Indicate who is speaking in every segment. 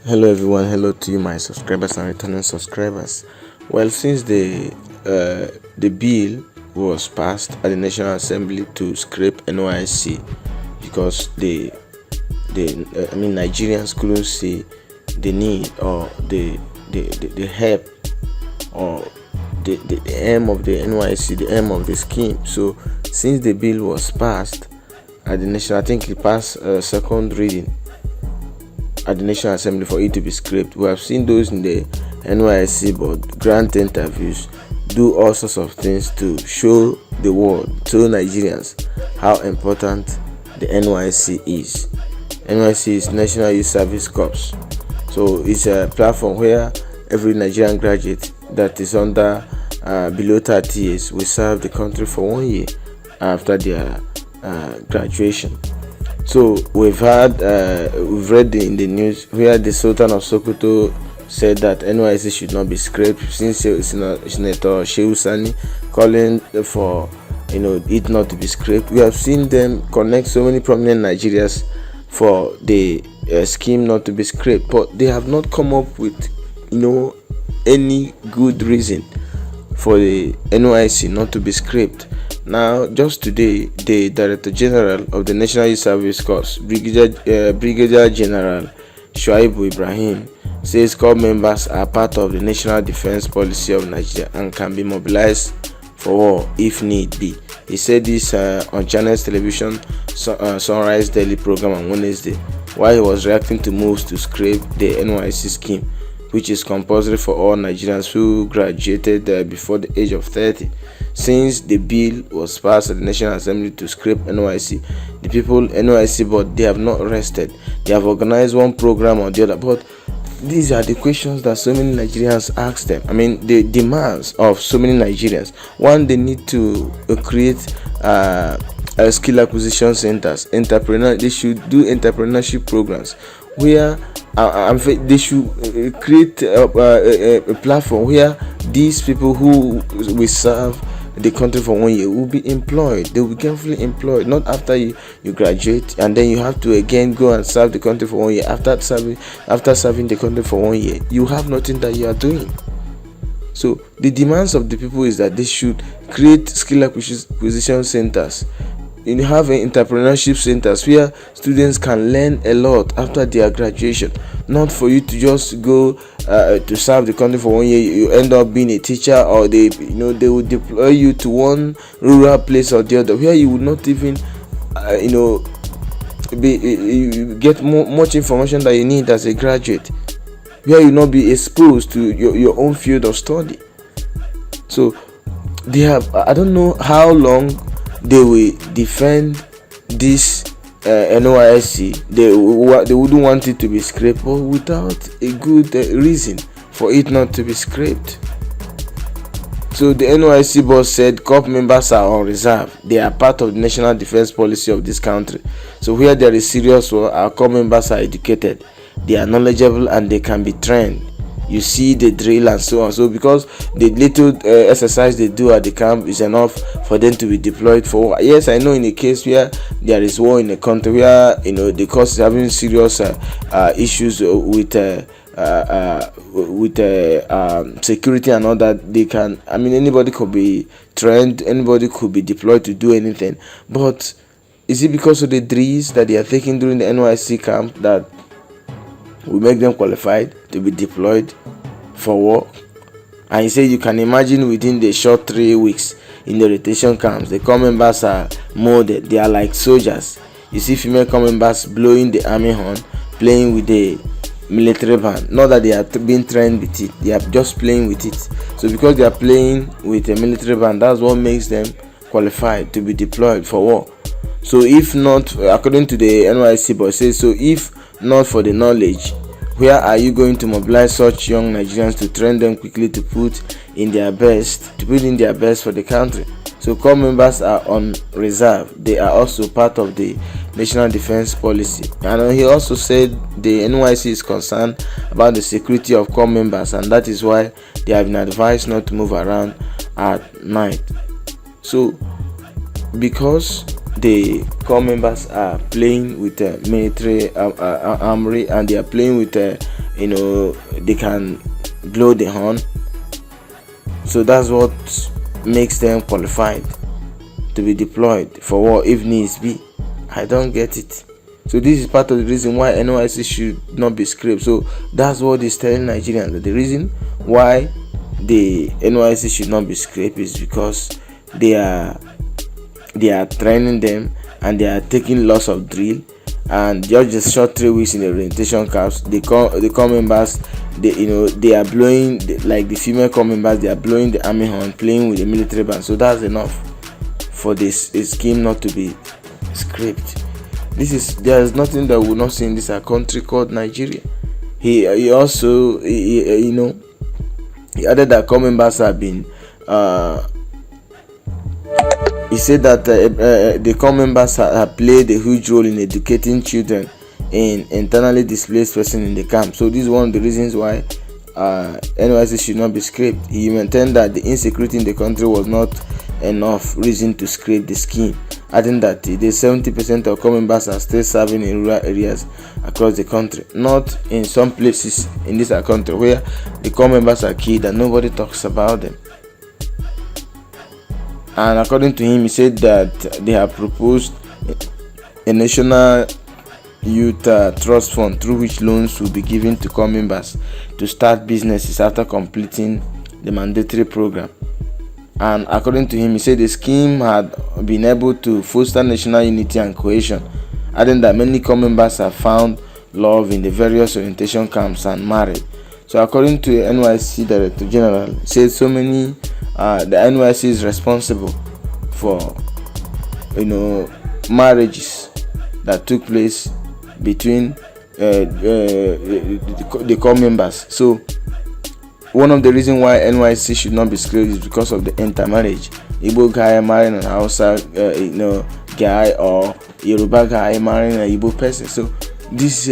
Speaker 1: Hello everyone, hello to you my subscribers and returning subscribers. Well, since the bill was passed at the National Assembly to scrape NYSC because Nigerians couldn't see the need or the help or the aim of the NYSC, the aim of the scheme. So since the bill was passed at the national, I think it passed second reading at the National Assembly for it to be scrapped. We have seen those in the NYSC board grant interviews, do all sorts of things to show the world, to Nigerians, how important the NYSC is. NYSC is National Youth Service Corps. So it's a platform where every Nigerian graduate that is under below 30 years will serve the country for 1 year after their graduation. So we've read in the news where the Sultan of Sokoto said that NYSC should not be scrapped, since Senator Shehu Sani calling for it not to be scrapped. We have seen them connect so many prominent Nigerians for the scheme not to be scrapped, but they have not come up with any good reason for the NYSC not to be scrapped. Now, just today, the Director General of the National Youth Service Corps, Brigadier General Shuaibu Ibrahim, says corps members are part of the national defense policy of Nigeria and can be mobilized for war if need be. He said this on Channels Television Sunrise Daily program on Wednesday, while he was reacting to moves to scrape the NYSC scheme, which is compulsory for all Nigerians who graduated before the age of 30. Since the bill was passed at the National Assembly to scrape NYSC, the people NYSC board, they have not rested. They have organized one program or the other, but these are the questions that so many Nigerians ask them. I mean, the demands of so many Nigerians. One, they need to create skill acquisition centers. They should do entrepreneurship programs where they should create a platform where these people who will serve the country for 1 year will be employed. They will be gainfully employed, not after you graduate and then you have to again go and serve the country for 1 year. After serving the country for 1 year, you have nothing that you are doing. So the demands of the people is that they should create skill acquisition centers. You have entrepreneurship centers where students can learn a lot after their graduation, not for you to just go to serve the country for 1 year. You end up being a teacher, or they will deploy you to one rural place or the other where you would not even get much information that you need as a graduate, where you will not be exposed to your own field of study. So they have, I don't know how long they will defend this NYSC. They wouldn't want it to be scraped, but without a good reason for it not to be scraped. So the NYSC boss said corps members are on reserve. They are part of the national defense policy of this country. So where there is serious war, our corps members are educated, they are knowledgeable, and they can be trained. You see the drill and so on. So because the little exercise they do at the camp is enough for them to be deployed for war. Yes, I know in a case where there is war in a country where the coast is having serious issues with security and all that, they can, anybody could be trained, anybody could be deployed to do anything. But is it because of the drills that they are taking during the NYSC camp that will make them qualified to be deployed for war? And he said you can imagine within the short 3 weeks in the rotation camps, the corps members are molded. They are like soldiers. You see female corps members blowing the army horn, playing with the military band. Not that they are being trained with it, they are just playing with it. So because they are playing with a military band, that's what makes them qualified to be deployed for war. So if not, according to the NYSC boss says, so if not for the knowledge, where are you going to mobilize such young Nigerians to train them quickly to put in their best for the country? So corps members are on reserve. They are also part of the national defense policy. And he also said the NYSC is concerned about the security of corps members, and that is why they have been advised not to move around at night. So because the corps members are playing with military armory, and they are playing with they can blow the horn. So that's what makes them qualified to be deployed for war if needs be. I don't get it. So this is part of the reason why NYSC should not be scrapped. So that's what he's telling Nigerians, that the reason why the NYSC should not be scrapped is because they are training them and they are taking lots of drill, and just a short 3 weeks in the orientation camps, the corps members, they are blowing like the female corps members, they are blowing the army horn, playing with the military band. So that's enough for this scheme not to be scrapped. There is nothing that we will not see in this country called Nigeria. He also he added that corps members have been he said that the corps members have played a huge role in educating children in internally displaced persons in the camp. So this is one of the reasons why NYSC should not be scrapped. He maintained that the insecurity in the country was not enough reason to scrape the scheme, adding that the 70% of corps members are still serving in rural areas across the country, not in some places in this country where the corps members are killed and nobody talks about them. And according to him, he said that they have proposed a national youth trust fund through which loans will be given to corps members to start businesses after completing the mandatory program. And according to him, he said the scheme had been able to foster national unity and cohesion, adding that many corps members have found love in the various orientation camps and married. So according to NYSC Director General, he said the NYSC is responsible for marriages that took place between the corps members. So one of the reasons why NYSC should not be scrapped is because of the intermarriage. Igbo guy marrying an Hausa guy, or Yoruba guy marrying an Igbo person. So these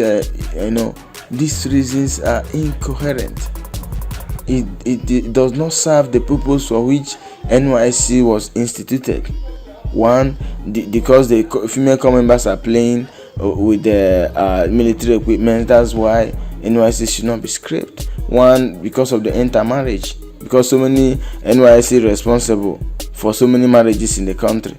Speaker 1: reasons are incoherent. It does not serve the purpose for which NYSC was instituted. One, because the female corps members are playing with the military equipment, that's why NYSC should not be scrapped. One, because of the intermarriage, because so many NYSC responsible for so many marriages in the country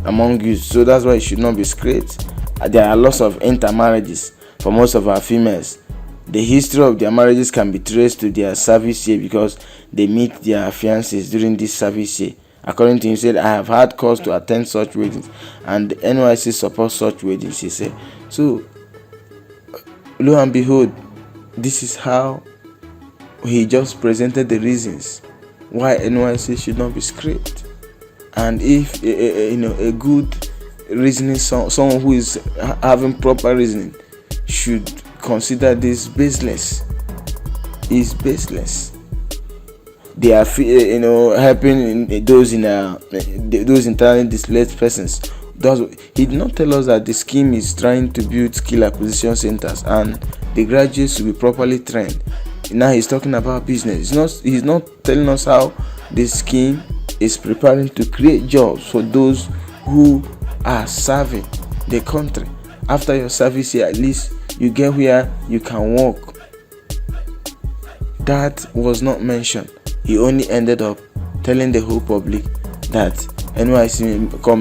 Speaker 1: among youth, so that's why it should not be scrapped. There are lots of intermarriages for most of our females. The history of their marriages can be traced to their service year because they meet their fiancés during this service year. According to him, he said, I have had cause to attend such weddings, and the NYSC supports such weddings, he said. So, lo and behold, this is how he just presented the reasons why NYSC should not be scrapped. And if a good reasoning, someone who is having proper reasoning should consider this baseless. Is baseless. They are helping those internally displaced persons. He did not tell us that the scheme is trying to build skill acquisition centers and the graduates will be properly trained. Now he's talking about business. He's not telling us how the scheme is preparing to create jobs for those who are serving the country. After your service here, at least you get where you can work. That was not mentioned. He only ended up telling the whole public that NYSC corps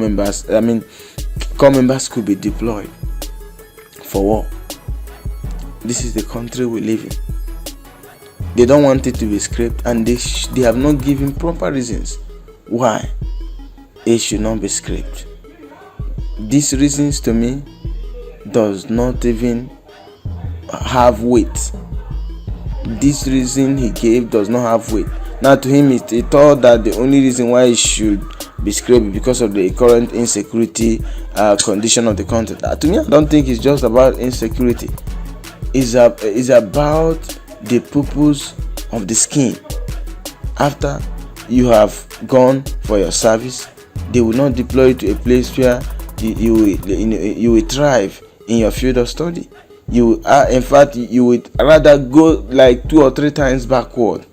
Speaker 1: members could be deployed for war. This is the country we live in. They don't want it to be scrapped, and they have not given proper reasons why it should not be scrapped. These reasons to me does not even have weight. This reason he gave does not have weight. Now to him, he thought that the only reason why it should be scrapped because of the current insecurity condition of the country. To me, I don't think it's just about insecurity. It's about the purpose of the scheme. After you have gone for your service, they will not deploy you to a place where you will thrive in your field of study. You would rather go like 2 or 3 times backward.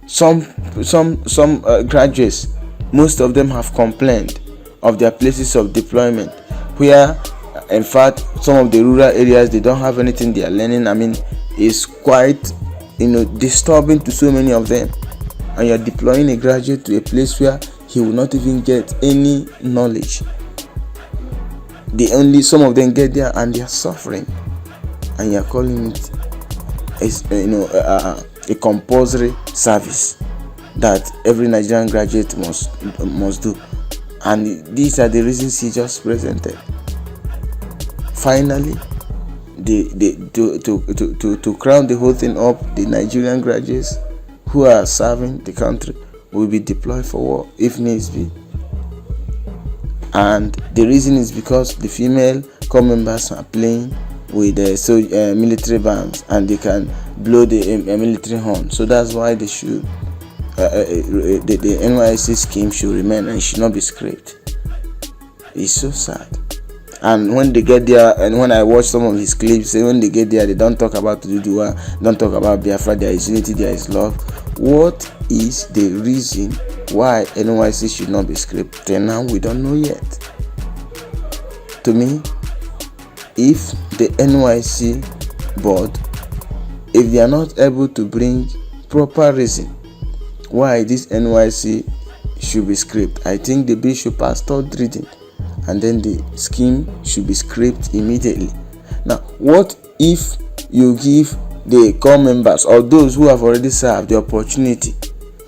Speaker 1: Some graduates, most of them have complained of their places of deployment, where in fact some of the rural areas, they don't have anything they are learning. is quite disturbing to so many of them, and you're deploying a graduate to a place where he will not even get any knowledge. Some of them get there and they are suffering, and you're calling it a compulsory service that every Nigerian graduate must do. And these are the reasons he just presented. Finally, to crown the whole thing up, the Nigerian graduates who are serving the country will be deployed for war if needs be. And the reason is because the female corps members are playing with the military bands, and they can blow the military horn. So that's why they should the NYSC scheme should remain and should not be scrapped. It's so sad. And when they get there, and when I watch some of his clips, when they get there, they don't talk about Duduwa, don't talk about Biafra. There is unity, there is love. What is the reason why NYSC should not be scrapped? Till now, we don't know yet. To me, if the NYSC board, if they are not able to bring proper reason why this NYSC should be scrapped, I think the bill should pass third reading, and then the scheme should be scrapped immediately. Now, what if you give the corps members or those who have already served the opportunity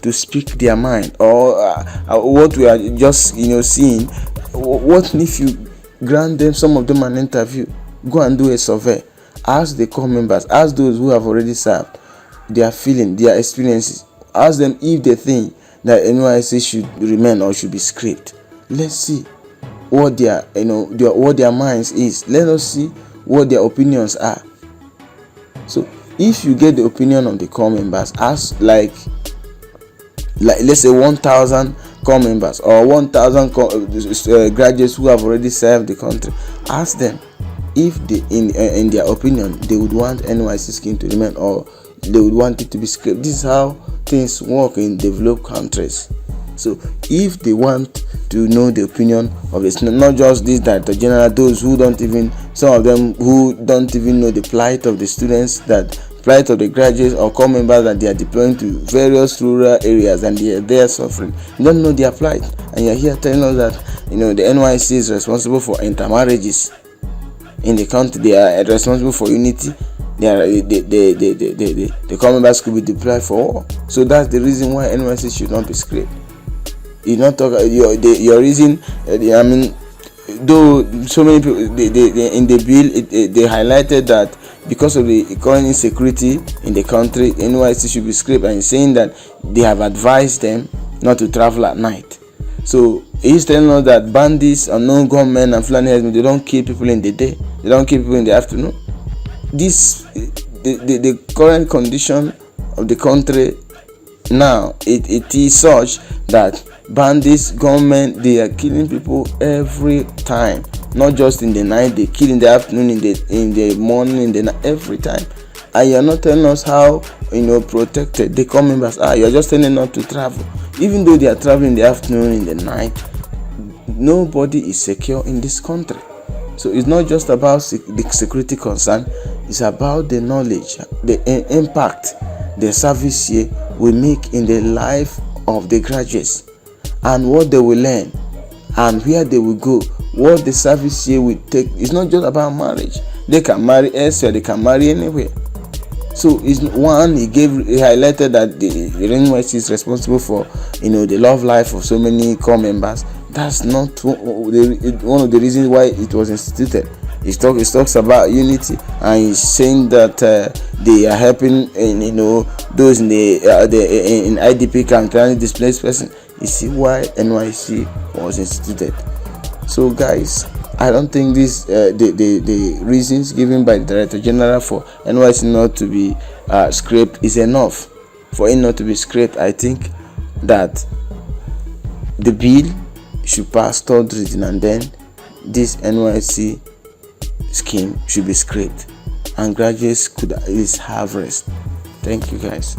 Speaker 1: to speak their mind, or what we are just seeing? What if you grant them, some of them, an interview, go and do a survey, ask the corps members, ask those who have already served their feeling, their experiences, ask them if they think that NYSC should remain or should be scrapped. Let's see what what their minds is. Let us see what their opinions are. So if you get the opinion of the corps members, ask like let's say 1,000 corps members or 1,000 graduates who have already served the country, ask them if they, in their opinion, they would want NYSC scheme to remain or they would want it to be scrapped. This is how things work in developed countries. So if they want to know the opinion of this, not just this Director General, those who don't even, some of them who don't even know the plight of the students, that plight of the graduates or corps members that they are deploying to various rural areas, and they are suffering. You don't know their plight, and you're here telling us that the NYSC is responsible for intermarriages in the country. They are responsible for unity. The corps members could be deployed for war. So that's the reason why NYSC should not be scrapped. You not talk your reason. Though so many people in the bill they highlighted that because of the current insecurity in the country, NYSC should be scrapped, and saying that they have advised them not to travel at night. So he's telling us that bandits, unknown gunmen, and Fulani herdsmen, they don't kill people in the day, they don't kill people in the afternoon. The current condition of the country now, it is such that bandits, gunmen, they are killing people every time. Not just in the night, they kill in the afternoon, in the morning, in the night, every time. And you're not telling us how protected the corps members are. You're just telling them not to travel. Even though they are traveling in the afternoon, in the night, nobody is secure in this country. So it's not just about the security concern, it's about the knowledge, the impact the service here will make in the life of the graduates, and what they will learn, and where they will go, what the service here will take. It's not just about marriage. They can marry elsewhere, they can marry anywhere. So it's one, he highlighted that the NYSC is responsible for the love life of so many corps members. That's not one of the reasons why it was instituted. He talks about unity, and he's saying that they are helping those in in IDP camp, trying to displaced person. You see why NYSC was instituted. So guys, I don't think this the reasons given by the Director General for NYSC not to be scrapped is enough for it not to be scrapped. I think that the bill should pass third reading, and then this NYSC scheme should be scrapped, and graduates could at least have rest. Thank you guys.